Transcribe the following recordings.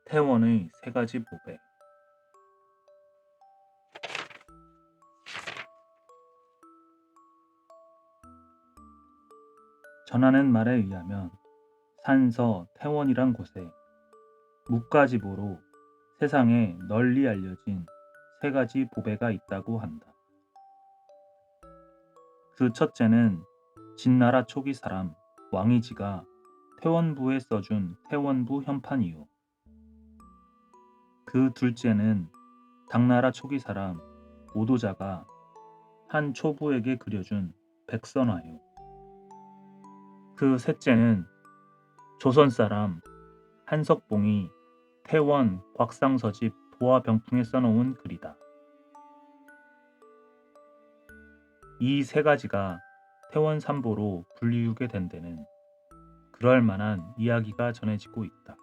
태원의 세 가지 보배. 전하는 말에 의하면 산서 태원이란 곳에 무가지보로 세상에 널리 알려진 세 가지 보배가 있다고 한다. 그 첫째는 진나라 초기 사람 왕이지가 태원부에 써준 태원부 현판이요. 그 둘째는 당나라 초기 사람 오도자가 한 초부에게 그려준 백선화요. 그 셋째는 조선 사람 한석봉이 태원 곽상서집 도화병풍에 써놓은 글이다. 이 세 가지가 태원 삼보로 불리우게 된 데는 그럴 만한 이야기가 전해지고 있다.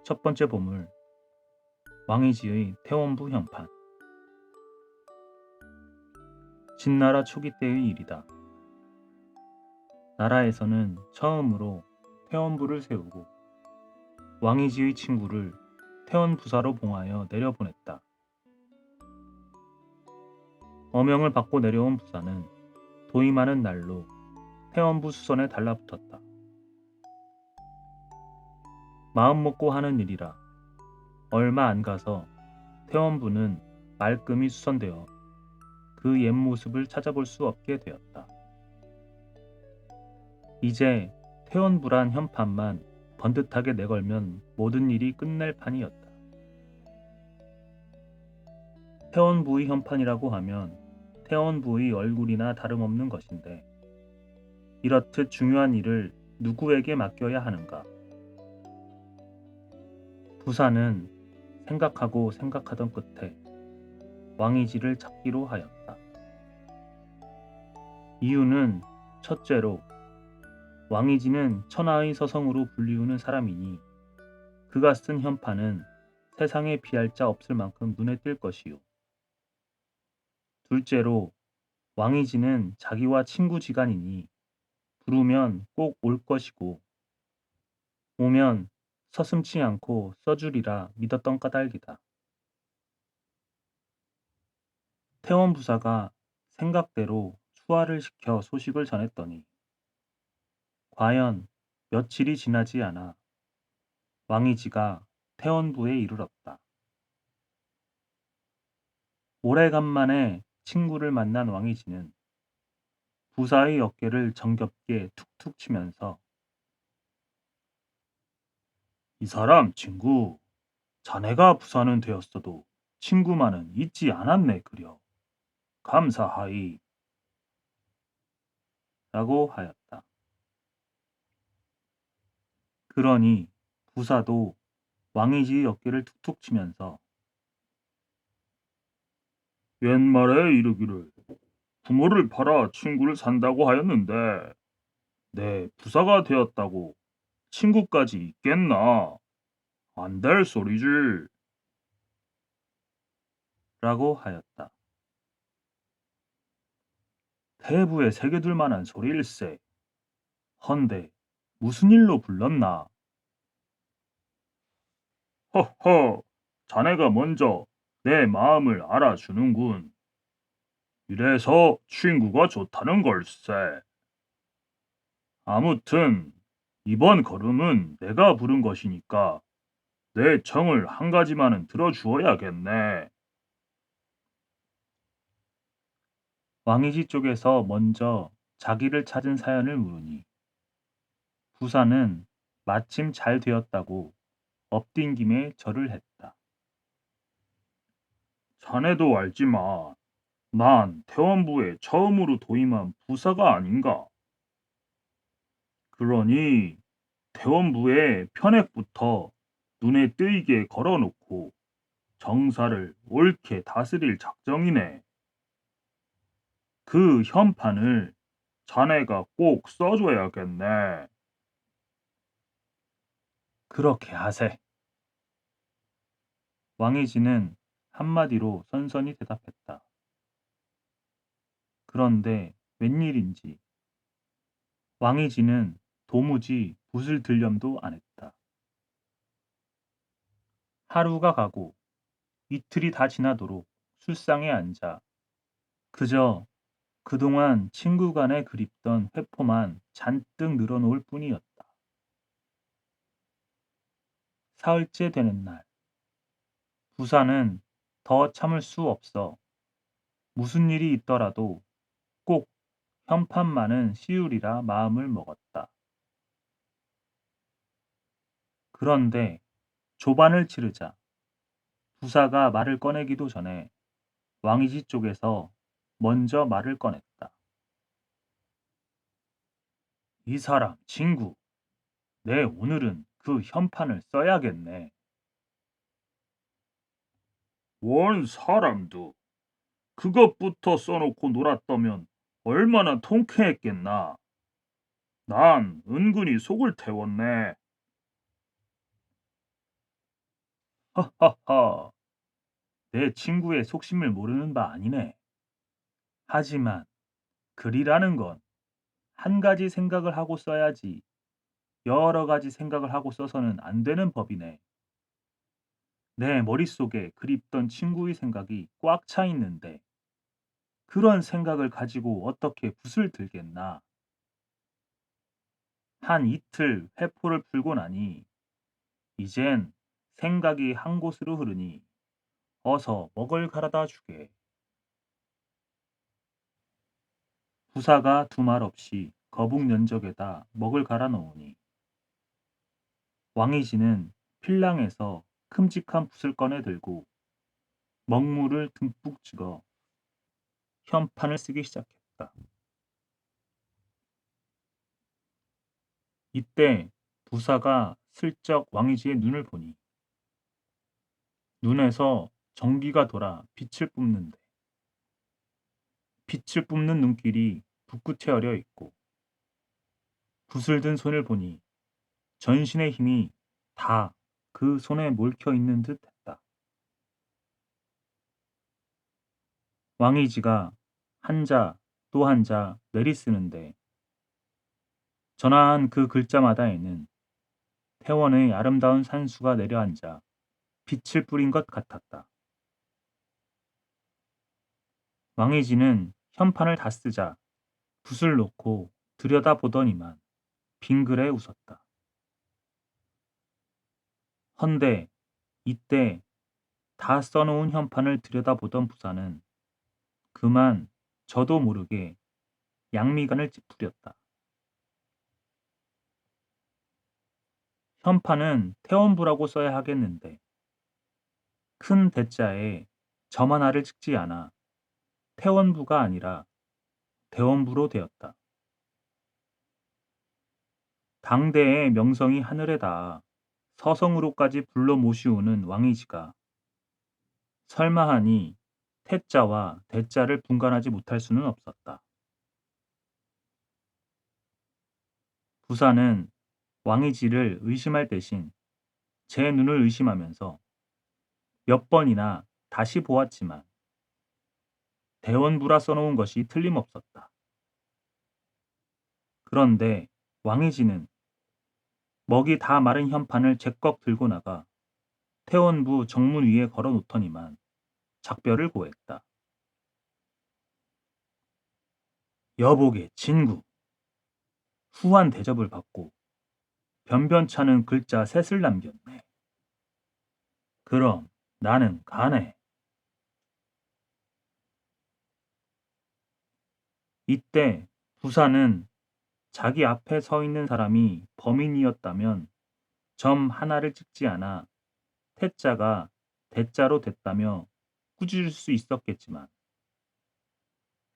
첫 번째 보물, 왕이지의 태원부 현판. 진나라 초기 때의 일이다. 나라에서는 처음으로 태원부를 세우고 왕이지의 친구를 태원부사로 봉하여 내려보냈다. 어명을 받고 내려온 부사는 도임하는 날로 태원부 수선에 달라붙었다. 마음 먹고 하는 일이라 얼마 안 가서 태원부는 말끔히 수선되어 그 옛 모습을 찾아볼 수 없게 되었다. 이제 태원부란 현판만 번듯하게 내걸면 모든 일이 끝날 판이었다. 태원부의 현판이라고 하면 태원부의 얼굴이나 다름없는 것인데 이렇듯 중요한 일을 누구에게 맡겨야 하는가? 부사는 생각하고 생각하던 끝에 왕이지를 찾기로 하였다. 이유는 첫째로 왕이지는 천하의 서성으로 불리우는 사람이니 그가 쓴 현판은 세상에 비할 자 없을 만큼 눈에 띌 것이요. 둘째로 왕이지는 자기와 친구지간이니 부르면 꼭 올 것이고 오면 서슴지 않고 써주리라 믿었던 까닭이다. 태원부사가 생각대로 수화를 시켜 소식을 전했더니 과연 며칠이 지나지 않아 왕이지가 태원부에 이르렀다. 오래간만에 친구를 만난 왕이지는 부사의 어깨를 정겹게 툭툭 치면서 이 사람 친구, 자네가 부사는 되었어도 친구만은 잊지 않았네 그려. 감사하이. 라고 하였다. 그러니 부사도 왕이지의 어깨를 툭툭 치면서 옛말에 이르기를 부모를 팔아 친구를 산다고 하였는데 내 부사가 되었다고 친구까지 있겠나? 안 될 소리지. 라고 하였다. 대부에 새겨둘 만한 소리일세. 헌데 무슨 일로 불렀나? 허허, 자네가 먼저 내 마음을 알아주는군. 이래서 친구가 좋다는 걸세. 아무튼 이번 걸음은 내가 부른 것이니까 내 청을 한 가지만은 들어주어야겠네. 왕이지 쪽에서 먼저 자기를 찾은 사연을 물으니 부사는 마침 잘 되었다고 엎딩김에 절을 했다. 자네도 알지만 난 태원부에 처음으로 도임한 부사가 아닌가. 그러니 태원부에 편액부터 눈에 띄게 걸어놓고 정사를 옳게 다스릴 작정이네. 그 현판을 자네가 꼭 써줘야겠네. 그렇게 하세. 왕이지는 한마디로 선선히 대답했다. 그런데 웬일인지 왕이지는 도무지 붓을 들렴도 안 했다. 하루가 가고 이틀이 다 지나도록 술상에 앉아 그저 그동안 친구 간에 그립던 회포만 잔뜩 늘어놓을 뿐이었다. 사흘째 되는 날, 부사는 더 참을 수 없어 무슨 일이 있더라도 꼭 현판만은 씌우리라 마음을 먹었다. 그런데 조반을 치르자 부사가 말을 꺼내기도 전에 왕이지 쪽에서 먼저 말을 꺼냈다. 이 사람 친구, 내 오늘은 그 현판을 써야겠네. 원 사람도 그것부터 써놓고 놀았다면 얼마나 통쾌했겠나. 난 은근히 속을 태웠네. 하하하, 내 친구의 속심을 모르는 바 아니네. 하지만 글이라는 건 한 가지 생각을 하고 써야지 여러 가지 생각을 하고 써서는 안 되는 법이네. 내 머릿속에 그립던 친구의 생각이 꽉 차 있는데 그런 생각을 가지고 어떻게 붓을 들겠나. 한 이틀 회포를 풀고 나니 이젠 생각이 한 곳으로 흐르니 어서 먹을 가져다 주게. 부사가 두말 없이 거북 면적에다 먹을 갈아 넣으니 왕이지는 필랑에서 큼직한 붓을 꺼내 들고 먹물을 듬뿍 찍어 현판을 쓰기 시작했다. 이때 부사가 슬쩍 왕이지의 눈을 보니 눈에서 전기가 돌아 빛을 뿜는데 빛을 뿜는 눈길이 붓끝에 어려 있고 붓을 든 손을 보니 전신의 힘이 다 그 손에 몰켜 있는 듯 했다. 왕이지가 한자 또 한자 내리쓰는데 전화한 그 글자마다에는 태원의 아름다운 산수가 내려앉아 빛을 뿌린 것 같았다. 왕이지는 현판을 다 쓰자 붓을 놓고 들여다보더니만 빙그레 웃었다. 헌데 이때 다 써놓은 현판을 들여다보던 부사는 그만 저도 모르게 양미간을 찌푸렸다. 현판은 태원부라고 써야 하겠는데 큰 대자에 점 하나를 찍지 않아 태원부가 아니라 대원부로 되었다. 당대의 명성이 하늘에 닿아 서성으로까지 불러 모시우는 왕이지가 설마하니 태자와 대자를 분간하지 못할 수는 없었다. 부사는 왕이지를 의심할 대신 제 눈을 의심하면서 몇 번이나 다시 보았지만 대원부라 써놓은 것이 틀림없었다. 그런데 왕이지는 먹이 다 마른 현판을 제꺽 들고 나가 태원부 정문 위에 걸어 놓더니만 작별을 고했다. 여복의 진구. 후한 대접을 받고 변변찮은 글자 셋을 남겼네. 그럼 나는 가네. 이때 부사는 자기 앞에 서 있는 사람이 범인이었다면 점 하나를 찍지 않아 태자가 대자로 됐다며 꾸짖을 수 있었겠지만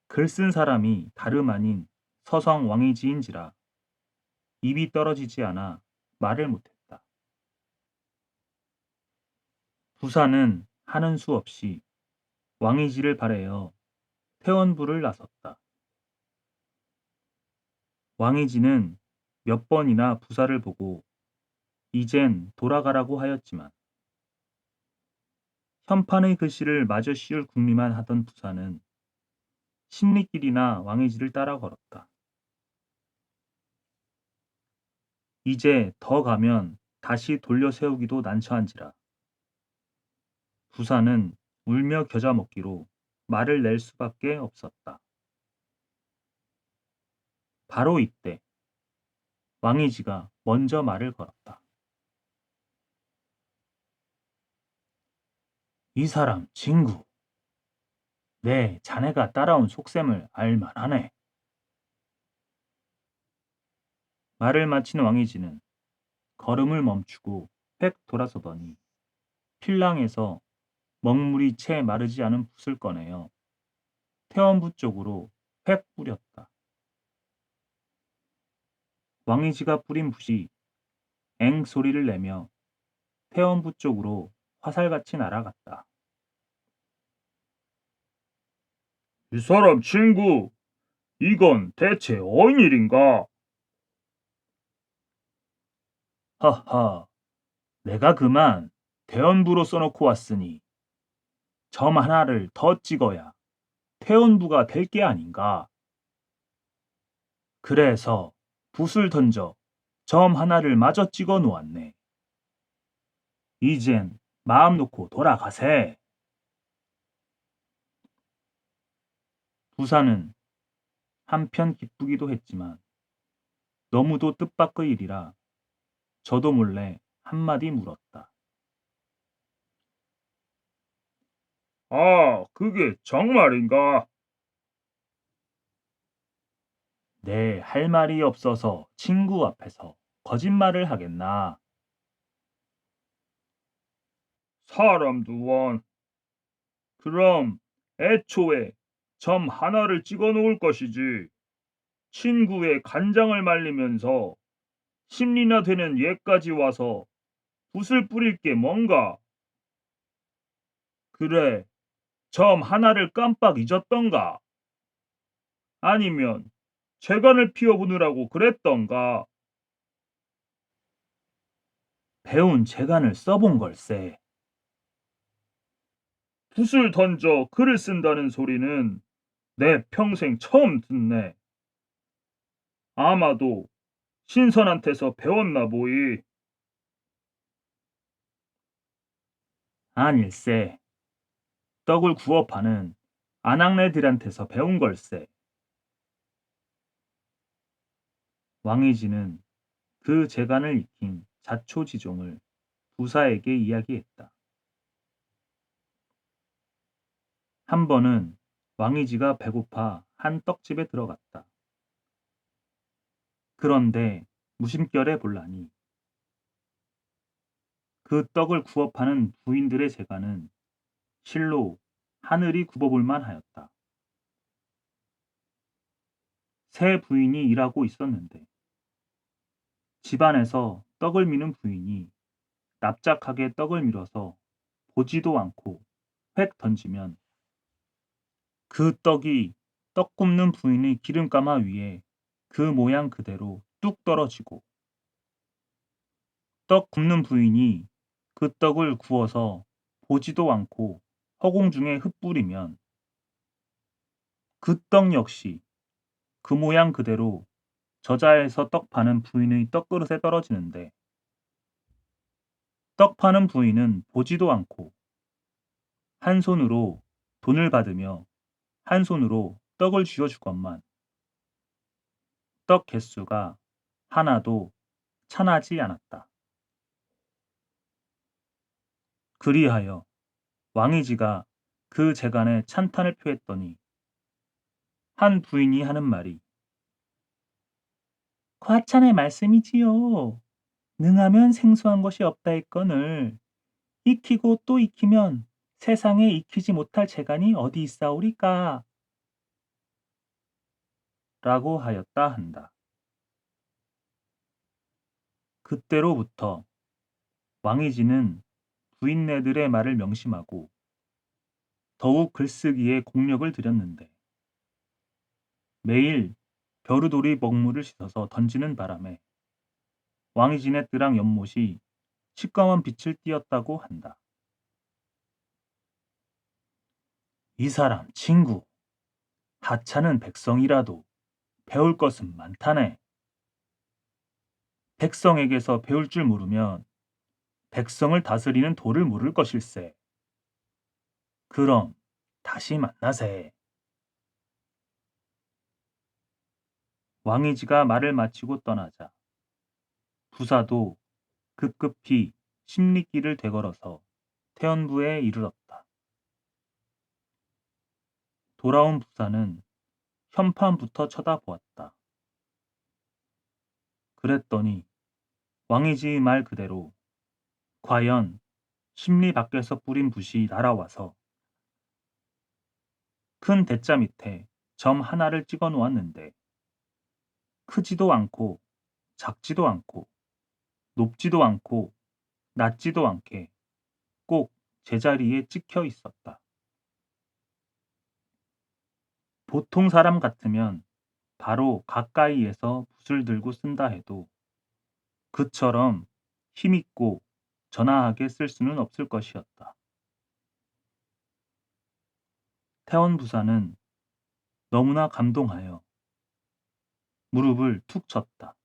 글 쓴 사람이 다름 아닌 서성 왕이지인지라 입이 떨어지지 않아 말을 못했다. 부사는 하는 수 없이 왕이지를 바래어 태원부를 나섰다. 왕이지는 몇 번이나 부사를 보고 이젠 돌아가라고 하였지만 현판의 글씨를 마저 씌울 궁리만 하던 부사는 십리길이나 왕이지를 따라 걸었다. 이제 더 가면 다시 돌려 세우기도 난처한지라 부사는 울며 겨자 먹기로 말을 낼 수밖에 없었다. 바로 이때 왕이지가 먼저 말을 걸었다. 이 사람 친구, 내 자네가 따라온 속셈을 알 만하네. 말을 마친 왕이지는 걸음을 멈추고 획 돌아서더니 필랑에서 먹물이 채 마르지 않은 붓을 꺼내어 태원부 쪽으로 획 뿌렸다. 왕이지가 뿌린 붓이 엥 소리를 내며 태원부 쪽으로 화살같이 날아갔다. 이 사람 친구, 이건 대체 어인 일인가? 하하, 내가 그만 대원부로 써놓고 왔으니 점 하나를 더 찍어야 태원부가 될 게 아닌가. 그래서 붓을 던져 점 하나를 마저 찍어 놓았네. 이젠 마음 놓고 돌아가세. 부사는 한편 기쁘기도 했지만 너무도 뜻밖의 일이라 저도 몰래 한마디 물었다. 아, 그게 정말인가? 네, 할 말이 없어서 친구 앞에서 거짓말을 하겠나? 사람도 원. 그럼 애초에 점 하나를 찍어 놓을 것이지. 친구의 간장을 말리면서 심리나 되는 얘까지 와서 붓을 뿌릴 게 뭔가? 그래, 점 하나를 깜빡 잊었던가? 아니면 재간을 피워보느라고 그랬던가? 배운 재간을 써본 걸세. 붓을 던져 글을 쓴다는 소리는 내 평생 처음 듣네. 아마도 신선한테서 배웠나 보이. 아닐세. 떡을 구워 파는 아낙네들한테서 배운 걸세. 왕이지는 그 재간을 익힌 자초지종을 부사에게 이야기했다. 한 번은 왕이지가 배고파 한 떡집에 들어갔다. 그런데 무심결에 볼라니 그 떡을 구워 파는 부인들의 재간은 실로 하늘이 굽어볼 만하였다. 세 부인이 일하고 있었는데 집안에서 떡을 미는 부인이 납작하게 떡을 밀어서 보지도 않고 획 던지면 그 떡이 떡 굽는 부인의 기름가마 위에 그 모양 그대로 뚝 떨어지고 떡 굽는 부인이 그 떡을 구워서 보지도 않고 허공 중에 흩뿌리면 그 떡 역시 그 모양 그대로 저자에서 떡 파는 부인의 떡그릇에 떨어지는데 떡 파는 부인은 보지도 않고 한 손으로 돈을 받으며 한 손으로 떡을 쥐어주건만 떡 개수가 하나도 차나지 않았다. 그리하여 왕이지가 그 재간에 찬탄을 표했더니 한 부인이 하는 말이 과찬의 말씀이지요. 능하면 생소한 것이 없다 했거늘 익히고 또 익히면 세상에 익히지 못할 재간이 어디 있사오리까? 라고 하였다 한다. 그때로부터 왕이지는 부인네들의 말을 명심하고 더욱 글쓰기에 공력을 들였는데 매일 벼루돌이 먹물을 씻어서 던지는 바람에 왕이진의 뜨랑 연못이 시꺼먼 빛을 띠었다고 한다. 이 사람 친구, 하찮은 백성이라도 배울 것은 많다네. 백성에게서 배울 줄 모르면 백성을 다스리는 도를 모를 것일세. 그럼 다시 만나세. 왕이지가 말을 마치고 떠나자 부사도 급급히 십리길을 되걸어서 태원부에 이르렀다. 돌아온 부사는 현판부터 쳐다보았다. 그랬더니 왕이지의 말 그대로 과연 십리 밖에서 뿌린 붓이 날아와서 큰 대자 밑에 점 하나를 찍어 놓았는데 크지도 않고 작지도 않고 높지도 않고 낮지도 않게 꼭 제자리에 찍혀 있었다. 보통 사람 같으면 바로 가까이에서 붓을 들고 쓴다 해도 그처럼 힘있고 전화하게 쓸 수는 없을 것이었다. 태원 부사는 너무나 감동하여 무릎을 툭 쳤다.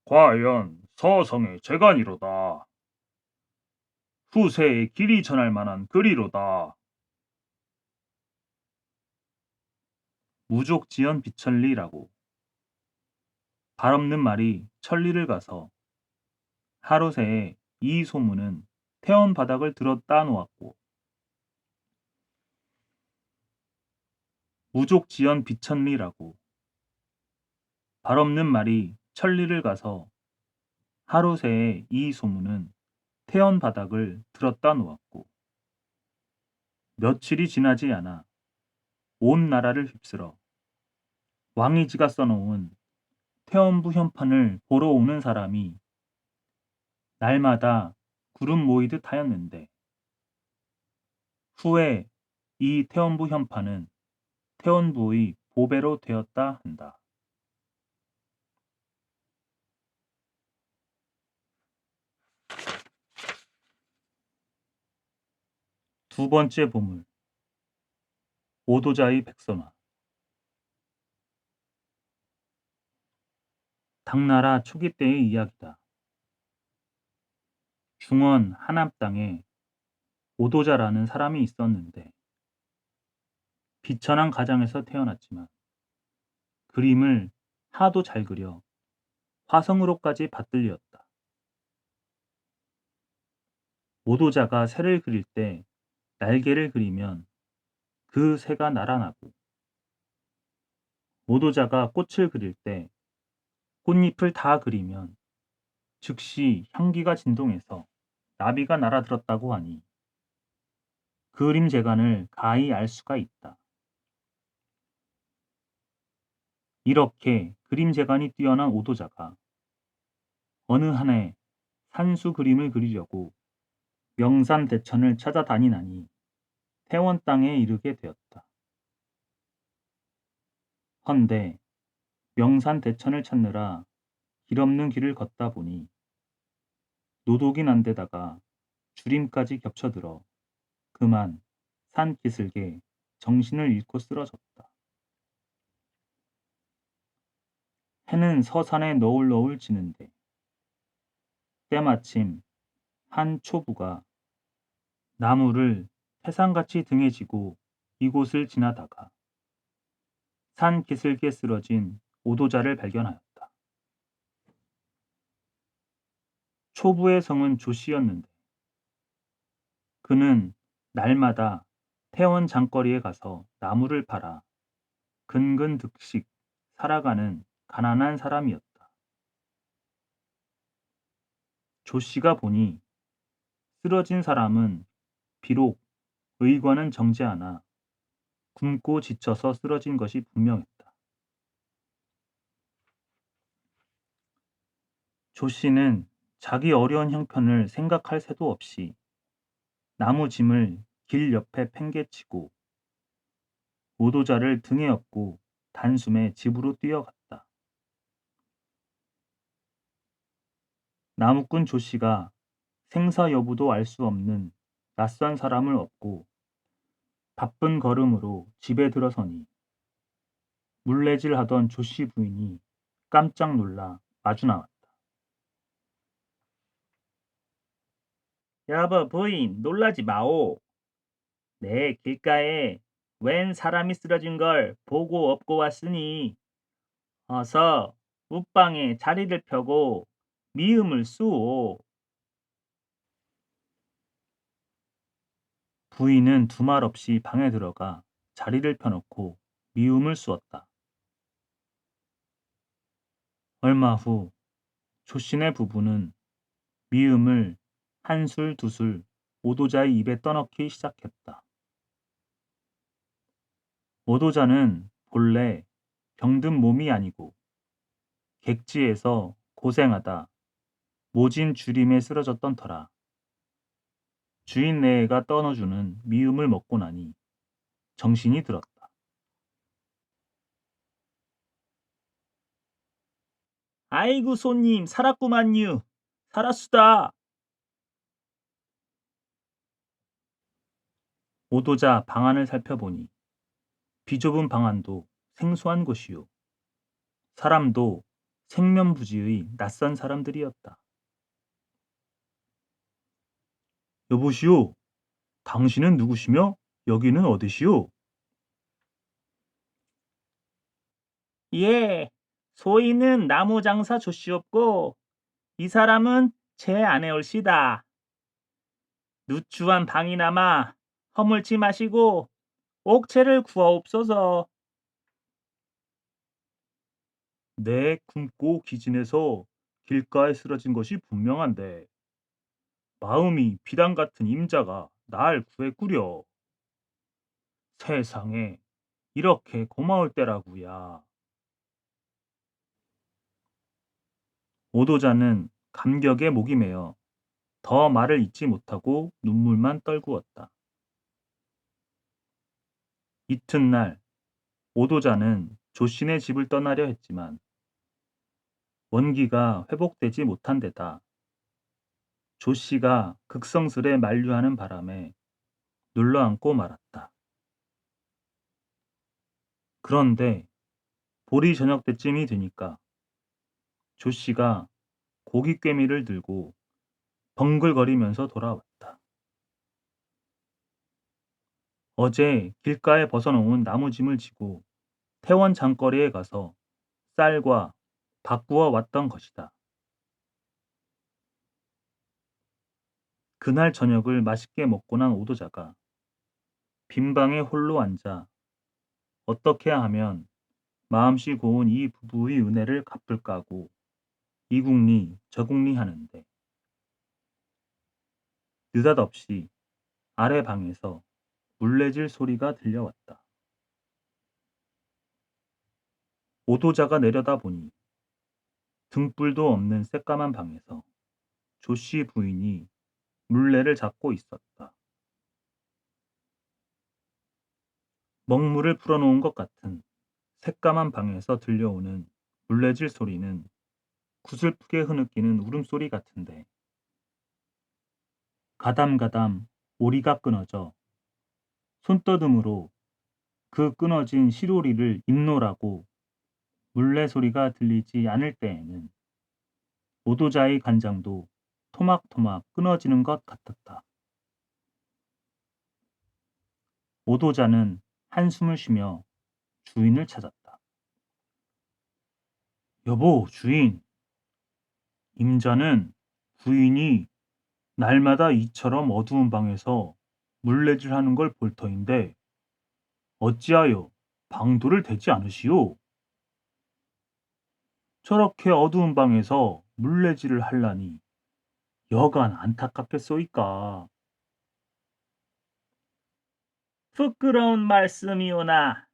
과연 서성의 재간이로다. 후세에 길이 전할 만한 글이로다. 무족지연 비천리라고 발 없는 말이 천리를 가서 하루 새에 이 소문은 태원 바닥을 들었다 놓았고 무족지연 비천리라고 발 없는 말이 천리를 가서 하루 새에 이 소문은 태원 바닥을 들었다 놓았고 며칠이 지나지 않아 온 나라를 휩쓸어 왕이지가 써놓은 태원부 현판을 보러 오는 사람이 날마다 구름 모이듯 하였는데 후에 이 태원부 현판은 태원부의 보배로 되었다 한다. 두 번째 보물, 오도자의 백선화. 당나라 초기 때의 이야기다. 중원 하남 땅에 오도자라는 사람이 있었는데 비천한 가정에서 태어났지만 그림을 하도 잘 그려 화성으로까지 받들렸다. 오도자가 새를 그릴 때 날개를 그리면 그 새가 날아나고 오도자가 꽃을 그릴 때 꽃잎을 다 그리면 즉시 향기가 진동해서 나비가 날아들었다고 하니 그림 재간을 가히 알 수가 있다. 이렇게 그림 재간이 뛰어난 오도자가 어느 한 해 산수 그림을 그리려고 명산 대천을 찾아다니나니 태원 땅에 이르게 되었다. 헌데 명산 대천을 찾느라 길 없는 길을 걷다 보니 노독이 난 데다가 주림까지 겹쳐들어 그만 산 기슭에 정신을 잃고 쓰러졌다. 해는 서산에 너울너울 지는데 때마침 한 초부가 나무를 태산같이 등에 지고 이곳을 지나다가 산 기슭에 쓰러진 오도자를 발견하였다. 초부의 성은 조씨였는데 그는 날마다 태원 장거리에 가서 나무를 팔아 근근득식 살아가는 가난한 사람이었다. 조씨가 보니 쓰러진 사람은 비록 의관은 정제하나 굶고 지쳐서 쓰러진 것이 분명했다. 조씨는 자기 어려운 형편을 생각할 새도 없이 나무 짐을 길 옆에 팽개치고 오도자를 등에 업고 단숨에 집으로 뛰어갔다. 나무꾼 조씨가 생사 여부도 알 수 없는 낯선 사람을 업고 바쁜 걸음으로 집에 들어서니 물레질하던 조씨 부인이 깜짝 놀라 마주 나왔다. 여보 부인 놀라지 마오. 내 길가에 웬 사람이 쓰러진 걸 보고 업고 왔으니 어서 웃방에 자리를 펴고 미음을 쑤오. 부인은 두말 없이 방에 들어가 자리를 펴놓고 미움을 쑤었다. 얼마 후 조신의 부부는 미음을 한 술 두 술 오도자의 입에 떠넣기 시작했다. 오도자는 본래 병든 몸이 아니고 객지에서 고생하다 모진 주림에 쓰러졌던 터라 주인네가 떠넣어주는 미음을 먹고 나니 정신이 들었다. 아이고 손님 살았구만유. 살았수다. 오도자 방안을 살펴보니 비좁은 방안도 생소한 곳이요. 사람도 생면부지의 낯선 사람들이었다. 여보시오, 당신은 누구시며 여기는 어디시오? 예, 소인은 나무장사 조씨옵고 이 사람은 제 아내올시다. 누추한 방이나마 허물지 마시고 옥체를 구하옵소서. 내 굶고 기진해서 길가에 쓰러진 것이 분명한데 마음이 비단 같은 임자가 날 구했구려. 세상에 이렇게 고마울 때라구야. 오도자는 감격에 목이 메어 더 말을 잇지 못하고 눈물만 떨구었다. 이튿날 오도자는 조신의 집을 떠나려 했지만 원기가 회복되지 못한 데다 조씨가 극성스레 만류하는 바람에 눌러앉고 말았다. 그런데 보리 저녁 때쯤이 되니까 조씨가 고깃괭이를 들고 벙글거리면서 돌아왔다. 어제 길가에 벗어놓은 나무짐을 지고 태원 장거리에 가서 쌀과 밥 구워 왔던 것이다. 그날 저녁을 맛있게 먹고 난 오도자가 빈방에 홀로 앉아 어떻게 하면 마음씨 고운 이 부부의 은혜를 갚을까 하고 이궁리 저궁리 하는데 느닷없이 아래 방에서 물레질 소리가 들려왔다. 오도자가 내려다보니 등불도 없는 새까만 방에서 조씨 부인이 물레를 잡고 있었다. 먹물을 풀어놓은 것 같은 새까만 방에서 들려오는 물레질 소리는 구슬프게 흐느끼는 울음소리 같은데 가담가담 오리가 끊어져 손떠듬으로 그 끊어진 시로리를 입노라고 물레 소리가 들리지 않을 때에는 오도자의 간장도 토막토막 끊어지는 것 같았다. 오도자는 한숨을 쉬며 주인을 찾았다. 여보, 주인. 임자는 부인이 날마다 이처럼 어두운 방에서 물레질하는 걸 볼 터인데 어찌하여 방도를 대지 않으시오? 저렇게 어두운 방에서 물레질을 하려니 여간 안타깝겠소이까. 부끄러운 말씀이오나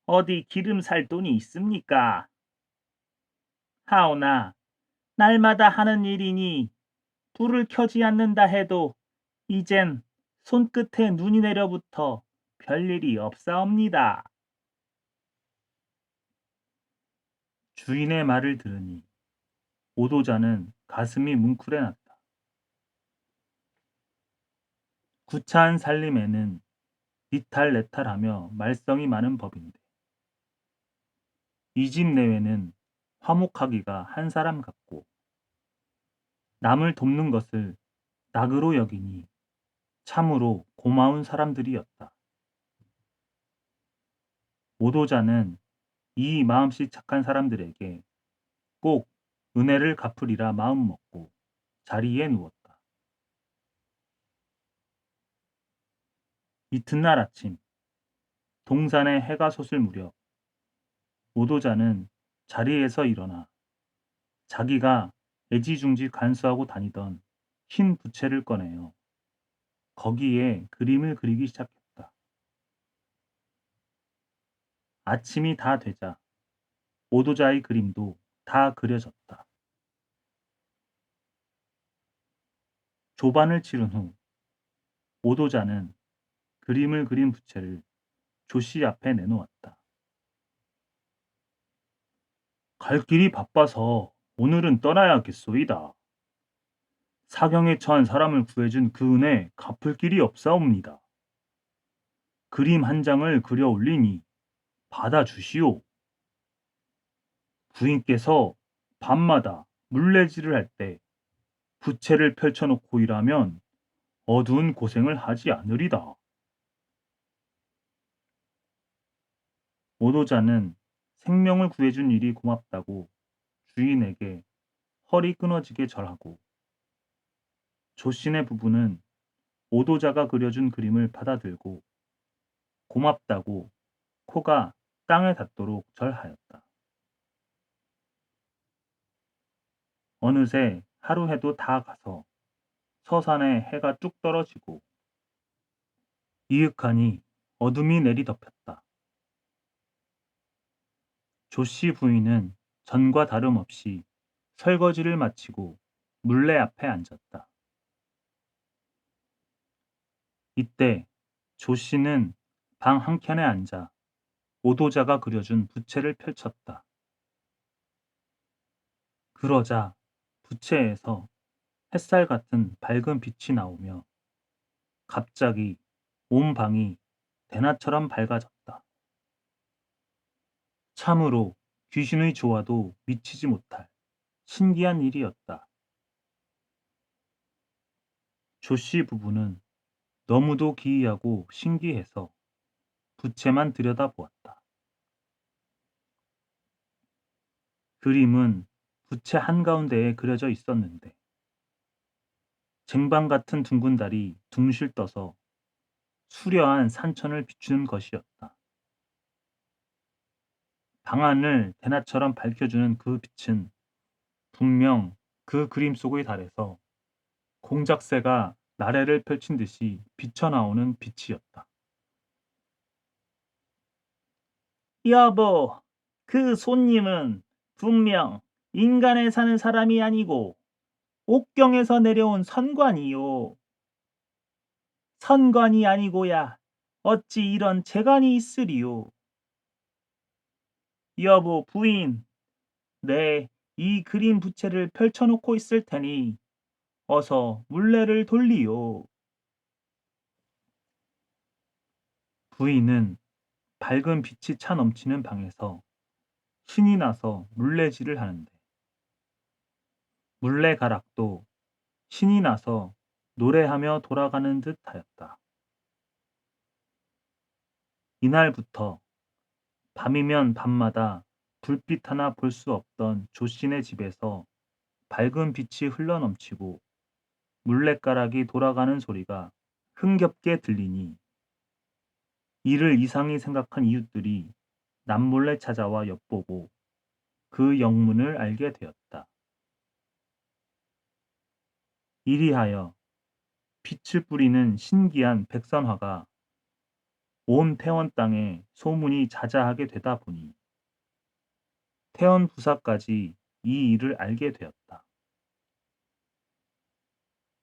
어디 기름 살 돈이 있습니까? 하오나 날마다 하는 일이니 불을 켜지 않는다 해도 이젠 손끝에 눈이 내려붙어 별일이 없사옵니다. 주인의 말을 들으니 오도자는 가슴이 뭉클해났다. 구차한 살림에는 니탈내탈하며 말썽이 많은 법인데 이 집 내외는 화목하기가 한 사람 같고 남을 돕는 것을 낙으로 여기니 참으로 고마운 사람들이었다. 오도자는 이 마음씨 착한 사람들에게 꼭 은혜를 갚으리라 마음먹고 자리에 누웠다. 이튿날 아침 동산에 해가 솟을 무렵 오도자는 자리에서 일어나 자기가 애지중지 간수하고 다니던 흰 부채를 꺼내어 거기에 그림을 그리기 시작했다. 아침이 다 되자 오도자의 그림도 다 그려졌다. 조반을 치른 후 오도자는 그림을 그린 부채를 조씨 앞에 내놓았다. 갈 길이 바빠서 오늘은 떠나야겠소이다. 사경에 처한 사람을 구해준 그 은혜 갚을 길이 없사옵니다. 그림 한 장을 그려 올리니 받아주시오. 부인께서 밤마다 물레질을 할 때 부채를 펼쳐놓고 일하면 어두운 고생을 하지 않으리다. 오도자는 생명을 구해준 일이 고맙다고 주인에게 허리 끊어지게 절하고 조신의 부부는 오도자가 그려준 그림을 받아들고 고맙다고 코가 땅에 닿도록 절하였다. 어느새 하루 해도 다 가서 서산에 해가 뚝 떨어지고 이윽하니 어둠이 내리덮였다. 조씨 부인은 전과 다름없이 설거지를 마치고 물레 앞에 앉았다. 이때 조씨는 방 한켠에 앉아 오도자가 그려준 부채를 펼쳤다. 그러자 부채에서 햇살 같은 밝은 빛이 나오며 갑자기 온 방이 대낮처럼 밝아졌다. 참으로 귀신의 조화도 미치지 못할 신기한 일이었다. 조씨 부부는 너무도 기이하고 신기해서 부채만 들여다보았다. 그림은 부채 한가운데에 그려져 있었는데 쟁반 같은 둥근 달이 둥실 떠서 수려한 산천을 비추는 것이었다. 방안을 대낮처럼 밝혀주는 그 빛은 분명 그 그림 속의 달에서 공작새가 나래를 펼친 듯이 비쳐나오는 빛이었다. 여보, 그 손님은 분명 인간에 사는 사람이 아니고 옥경에서 내려온 선관이요. 선관이 아니고야 어찌 이런 재간이 있으리요. 여보, 부인, 내 이 그림 부채를 펼쳐놓고 있을 테니 어서 물레를 돌리요. 부인은 밝은 빛이 차 넘치는 방에서 신이 나서 물레질을 하는데 물레가락도 신이 나서 노래하며 돌아가는 듯 하였다. 이날부터 밤이면 밤마다 불빛 하나 볼 수 없던 조씨네 집에서 밝은 빛이 흘러넘치고 물레가락이 돌아가는 소리가 흥겹게 들리니 이를 이상히 생각한 이웃들이 남몰래 찾아와 엿보고 그 영문을 알게 되었다. 이리하여 빛을 뿌리는 신기한 백선화가 온 태원 땅에 소문이 자자하게 되다 보니 태원 부사까지 이 일을 알게 되었다.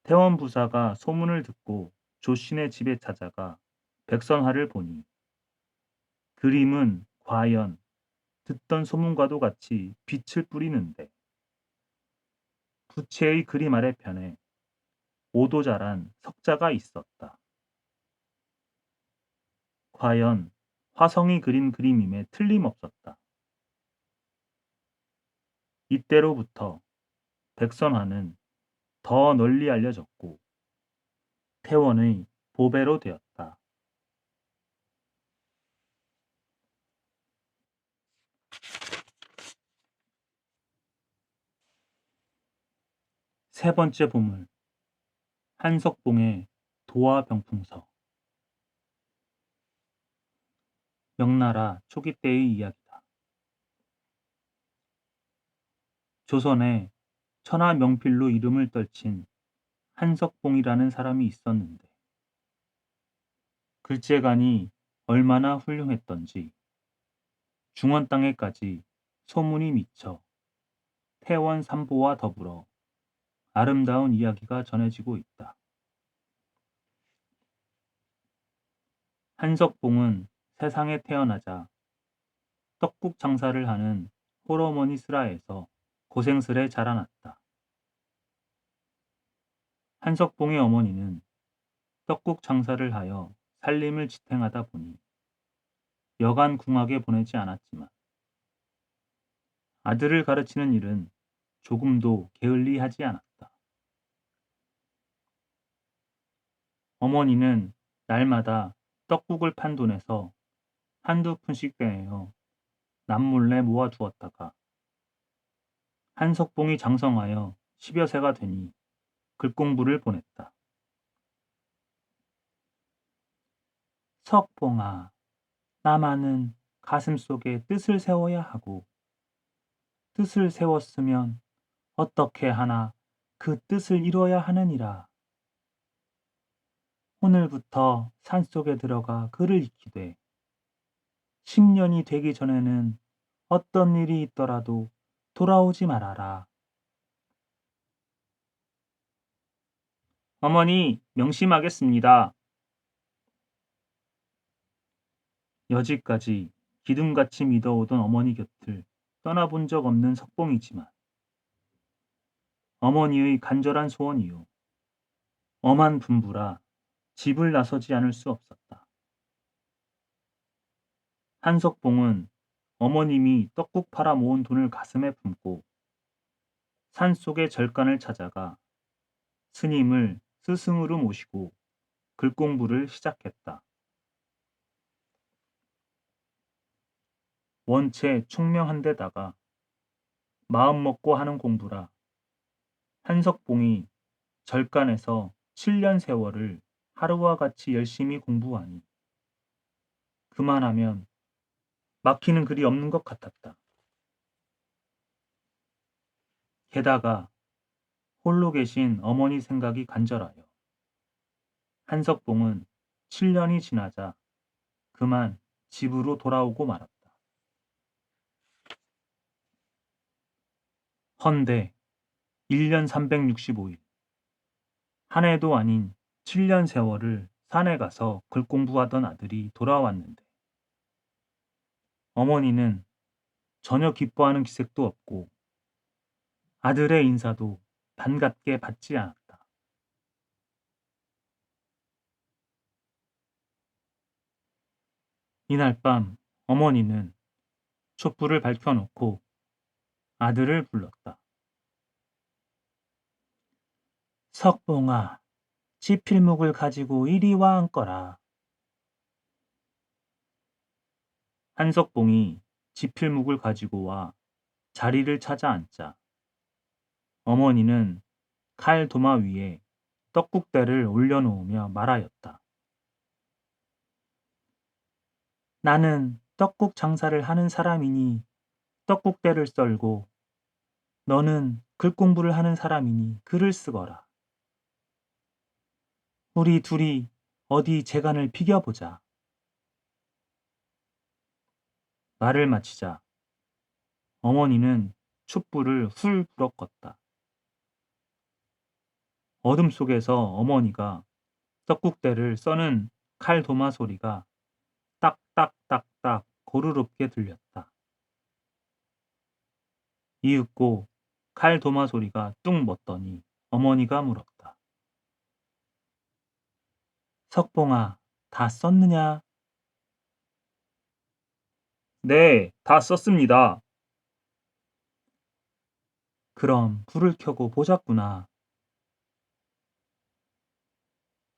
태원 부사가 소문을 듣고 조신의 집에 찾아가 백선화를 보니 그림은 과연 듣던 소문과도 같이 빛을 뿌리는데 부채의 그림 아래편에 오도자란 석자가 있었다. 과연 화성이 그린 그림임에 틀림없었다. 이때로부터 백선화는 더 널리 알려졌고 태원의 보배로 되었다. 세 번째 보물, 한석봉의 도화병풍서. 명나라 초기 때의 이야기다. 조선에 천하명필로 이름을 떨친 한석봉이라는 사람이 있었는데 글재간이 얼마나 훌륭했던지 중원 땅에까지 소문이 미쳐 태원 삼보와 더불어 아름다운 이야기가 전해지고 있다. 한석봉은 세상에 태어나자 떡국 장사를 하는 홀어머니 슬하에서 고생스레 자라났다. 한석봉의 어머니는 떡국 장사를 하여 살림을 지탱하다 보니 여간 궁하게 보내지 않았지만 아들을 가르치는 일은 조금도 게을리하지 않았다. 어머니는 날마다 떡국을 판 돈에서 한두 푼씩 빼내어 남몰래 모아두었다가 한석봉이 장성하여 10여 세가 되니 글공부를 보냈다. 석봉아, 나만은 가슴속에 뜻을 세워야 하고 뜻을 세웠으면 어떻게 하나 그 뜻을 이뤄야 하느니라. 오늘부터 산속에 들어가 글을 익히되 10년이 되기 전에는 어떤 일이 있더라도 돌아오지 말아라. 어머니, 명심하겠습니다. 여지까지 기둥같이 믿어오던 어머니 곁을 떠나본 적 없는 석봉이지만 어머니의 간절한 소원이요. 엄한 분부라 집을 나서지 않을 수 없었다. 한석봉은 어머님이 떡국 팔아 모은 돈을 가슴에 품고 산속의 절간을 찾아가 스님을 스승으로 모시고 글공부를 시작했다. 원체 충명한 데다가 마음 먹고 하는 공부라 한석봉이 절간에서 7년 세월을 하루와 같이 열심히 공부하니 그만하면 막히는 글이 없는 것 같았다. 게다가 홀로 계신 어머니 생각이 간절하여 한석봉은 7년이 지나자 그만 집으로 돌아오고 말았다. 헌데 1년 365일, 한 해도 아닌 7년 세월을 산에 가서 글 공부하던 아들이 돌아왔는데 어머니는 전혀 기뻐하는 기색도 없고 아들의 인사도 반갑게 받지 않았다. 이날 밤 어머니는 촛불을 밝혀놓고 아들을 불렀다. 석봉아, 지필목을 가지고 이리 와 앉거라. 한석봉이 지필목을 가지고 와 자리를 찾아 앉자 어머니는 칼 도마 위에 떡국대를 올려놓으며 말하였다. 나는 떡국 장사를 하는 사람이니 떡국대를 썰고 너는 글 공부를 하는 사람이니 글을 쓰거라. 우리 둘이 어디 재간을 비겨보자. 말을 마치자 어머니는 촛불을 훌 불어 껐다. 어둠 속에서 어머니가 떡국대를 써는 칼 도마 소리가 딱딱딱딱 고르롭게 들렸다. 이윽고 칼 도마 소리가 뚝 멎더니 어머니가 물었다. 석봉아, 다 썼느냐? 네, 다 썼습니다. 그럼 불을 켜고 보자꾸나.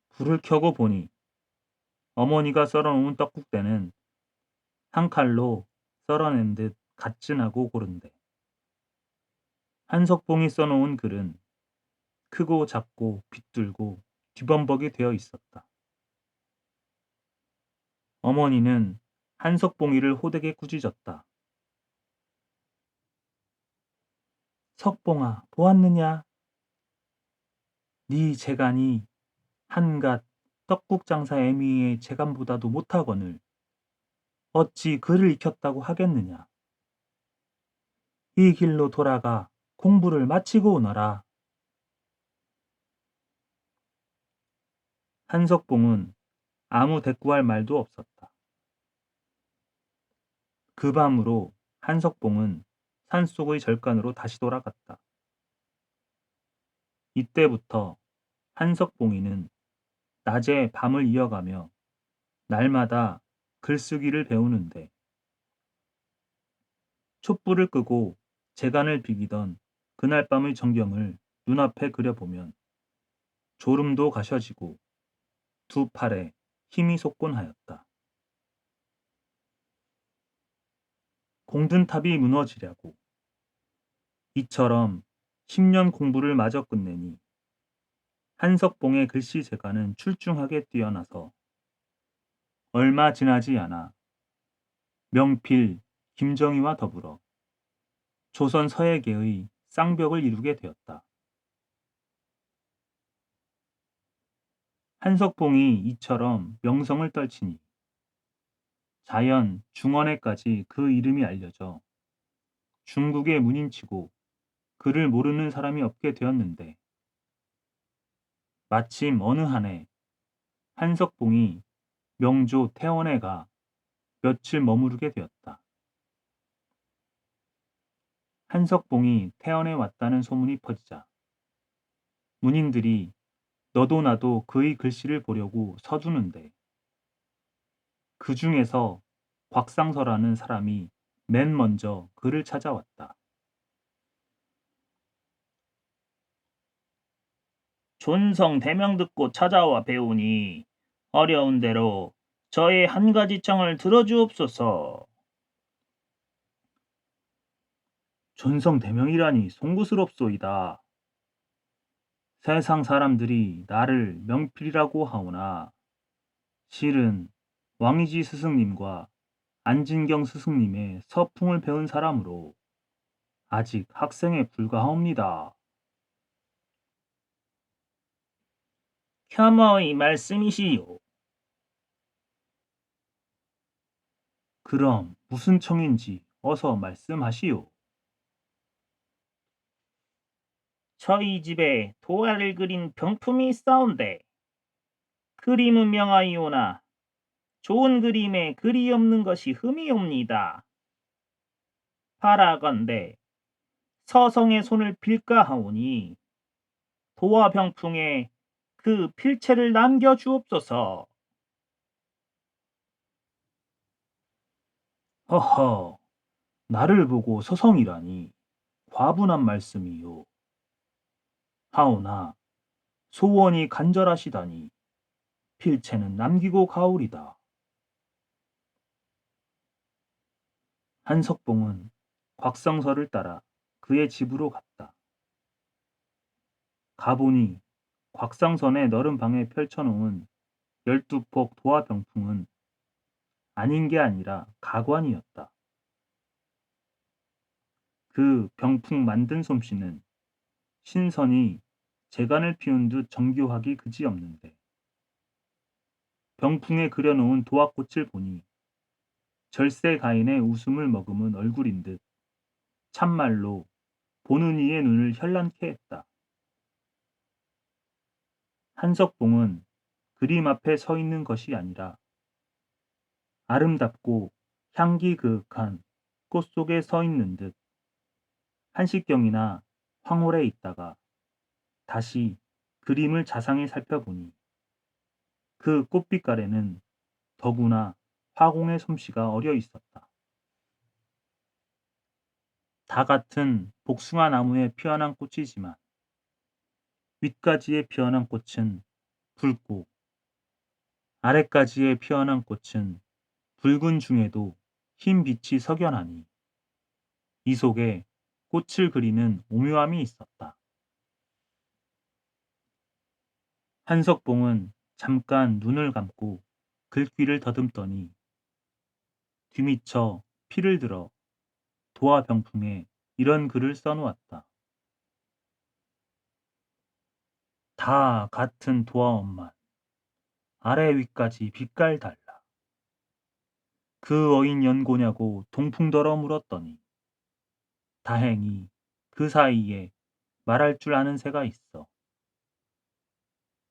불을 켜고 보니 어머니가 썰어놓은 떡국대는 한 칼로 썰어낸 듯 가뿐하고 고른데 한석봉이 써놓은 글은 크고 작고 빗들고 뒤범벅이 되어 있었다. 어머니는 한석봉이를 호되게 꾸짖었다. 석봉아, 보았느냐? 네 재간이 한갓 떡국 장사 애미의 재간보다도 못하거늘 어찌 글을 익혔다고 하겠느냐? 이 길로 돌아가 공부를 마치고 오너라. 한석봉은 아무 대꾸할 말도 없었다. 그 밤으로 한석봉은 산속의 절간으로 다시 돌아갔다. 이때부터 한석봉이는 낮에 밤을 이어가며 날마다 글쓰기를 배우는데 촛불을 끄고 재간을 비기던 그날 밤의 전경을 눈앞에 그려보면 졸음도 가셔지고 두 팔에 힘이 솟곤 하였다. 공든탑이 무너지려고 이처럼 10년 공부를 마저 끝내니 한석봉의 글씨 재간은 출중하게 뛰어나서 얼마 지나지 않아 명필 김정희와 더불어 조선 서예계의 쌍벽을 이루게 되었다. 한석봉이 이처럼 명성을 떨치니 자연 중원에까지 그 이름이 알려져 중국의 문인치고 그를 모르는 사람이 없게 되었는데 마침 어느 한해 한석봉이 명조 태원에 가 며칠 머무르게 되었다. 한석봉이 태원에 왔다는 소문이 퍼지자 문인들이 너도 나도 그의 글씨를 보려고 서두는데 그 중에서 곽상서라는 사람이 맨 먼저 그를 찾아왔다. 존성 대명 듣고 찾아와 배우니 어려운 대로 저의 한 가지 청을 들어주옵소서. 존성 대명이라니 송구스럽소이다. 세상 사람들이 나를 명필이라고 하오나 실은 왕이지 스승님과 안진경 스승님의 서풍을 배운 사람으로 아직 학생에 불과하옵니다. 혐오의 말씀이시요. 그럼 무슨 청인지 어서 말씀하시오. 저희 집에 도화를 그린 병품이 있사온데 그림은 명하이오나 좋은 그림에 글이 없는 것이 흠이옵니다. 바라건대 서성의 손을 빌까 하오니 도화 병풍에 그 필체를 남겨주옵소서. 허허, 나를 보고 서성이라니 과분한 말씀이요. 하오나 소원이 간절하시다니 필체는 남기고 가오리다. 한석봉은 곽성서를 따라 그의 집으로 갔다. 가보니 곽상선의 너른 방에 펼쳐놓은 12폭 도화 병풍은 아닌 게 아니라 가관이었다. 그 병풍 만든 솜씨는 신선이 재간을 피운 듯 정교하기 그지없는데 병풍에 그려놓은 도화꽃을 보니 절세 가인의 웃음을 머금은 얼굴인 듯 참말로 보는 이의 눈을 현란케 했다. 한석봉은 그림 앞에 서 있는 것이 아니라 아름답고 향기 그윽한 꽃 속에 서 있는 듯 한식경이나 황홀에 있다가 다시 그림을 자상히 살펴보니 그 꽃빛깔에는 더구나 화공의 솜씨가 어려 있었다. 다 같은 복숭아 나무에 피어난 꽃이지만 윗가지에 피어난 꽃은 붉고 아랫가지에 피어난 꽃은 붉은 중에도 흰 빛이 석연하니 이 속에 꽃을 그리는 오묘함이 있었다. 한석봉은 잠깐 눈을 감고 글귀를 더듬더니 뒤미처 피를 들어 도화 병풍에 이런 글을 써놓았다. 다 같은 도화원만 아래 위까지 빛깔 달라. 그 어인 연고냐고 동풍더러 물었더니 다행히 그 사이에 말할 줄 아는 새가 있어.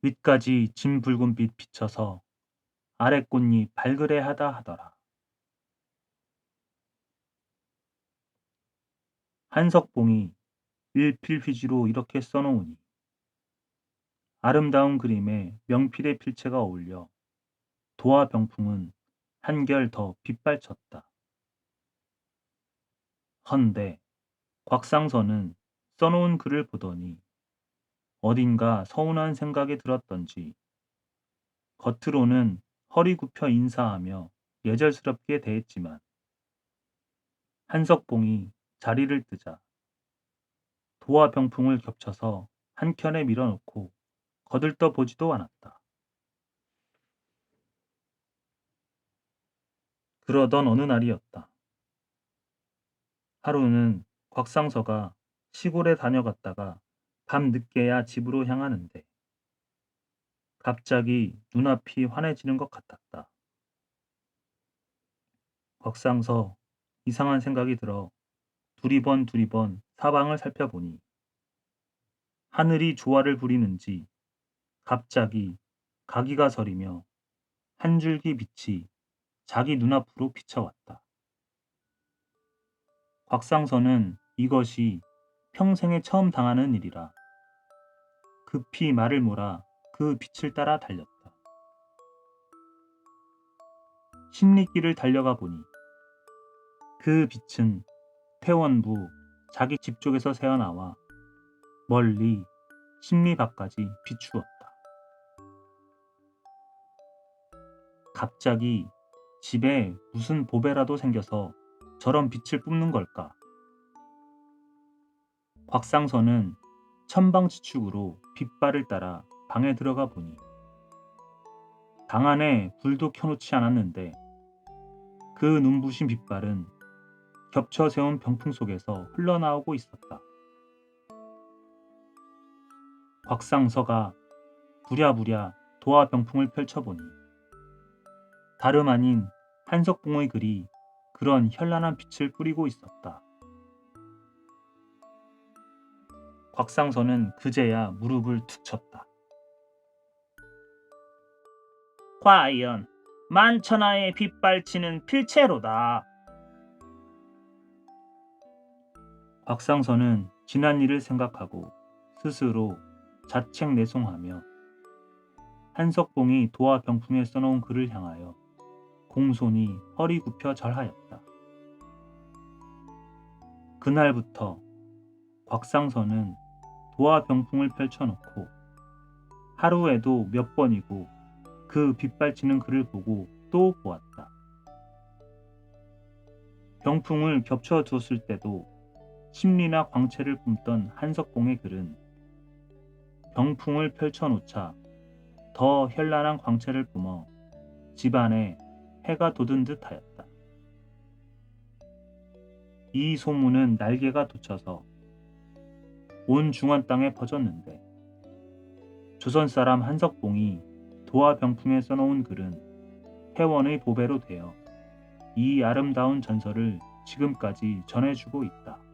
윗까지 진 붉은빛 비쳐서 아래 꽃잎 발그레하다 하더라. 한석봉이 일필휘지로 이렇게 써놓으니 아름다운 그림에 명필의 필체가 어울려 도화 병풍은 한결 더 빛발쳤다. 헌데 곽상선은 써놓은 글을 보더니 어딘가 서운한 생각이 들었던지 겉으로는 허리 굽혀 인사하며 예절스럽게 대했지만 한석봉이 자리를 뜨자 도화 병풍을 겹쳐서 한켠에 밀어놓고 거들떠 보지도 않았다. 그러던 어느 날이었다. 하루는 곽상서가 시골에 다녀갔다가 밤 늦게야 집으로 향하는데 갑자기 눈앞이 환해지는 것 같았다. 곽상서 이상한 생각이 들어 두리번 사방을 살펴보니 하늘이 조화를 부리는지 갑자기 가기가 서리며 한 줄기 빛이 자기 눈앞으로 비쳐왔다. 곽상서는 이것이 평생에 처음 당하는 일이라 급히 말을 몰아 그 빛을 따라 달렸다. 십리길을 달려가 보니 그 빛은 태원부 자기 집 쪽에서 새어나와 멀리 십리 밖까지 비추었다. 갑자기 집에 무슨 보배라도 생겨서 저런 빛을 뿜는 걸까? 곽상서는 천방지축으로 빛발을 따라 방에 들어가 보니 방 안에 불도 켜놓지 않았는데 그 눈부신 빛발은 겹쳐 세운 병풍 속에서 흘러나오고 있었다. 곽상서가 부랴부랴 도화 병풍을 펼쳐보니 다름 아닌 한석봉의 글이 그런 현란한 빛을 뿌리고 있었다. 곽상서는 그제야 무릎을 툭 쳤다. 과연 만천하에 빛발치는 필체로다. 곽상서는 지난 일을 생각하고 스스로 자책내송하며 한석봉이 도화 병풍에 써놓은 글을 향하여 공손히 허리 굽혀 절하였다. 그날부터 곽상서는 도화 병풍을 펼쳐놓고 하루에도 몇 번이고 그 빛발치는 글을 보고 또 보았다. 병풍을 겹쳐 두었을 때도 심리나 광채를 뿜던 한석봉의 글은 병풍을 펼쳐놓자 더 현란한 광채를 뿜어 집안에 해가 돋은 듯 하였다. 이 소문은 날개가 돋쳐서 온 중원 땅에 퍼졌는데 조선 사람 한석봉이 도화 병풍에 써놓은 글은 회원의 보배로 되어 이 아름다운 전설을 지금까지 전해주고 있다.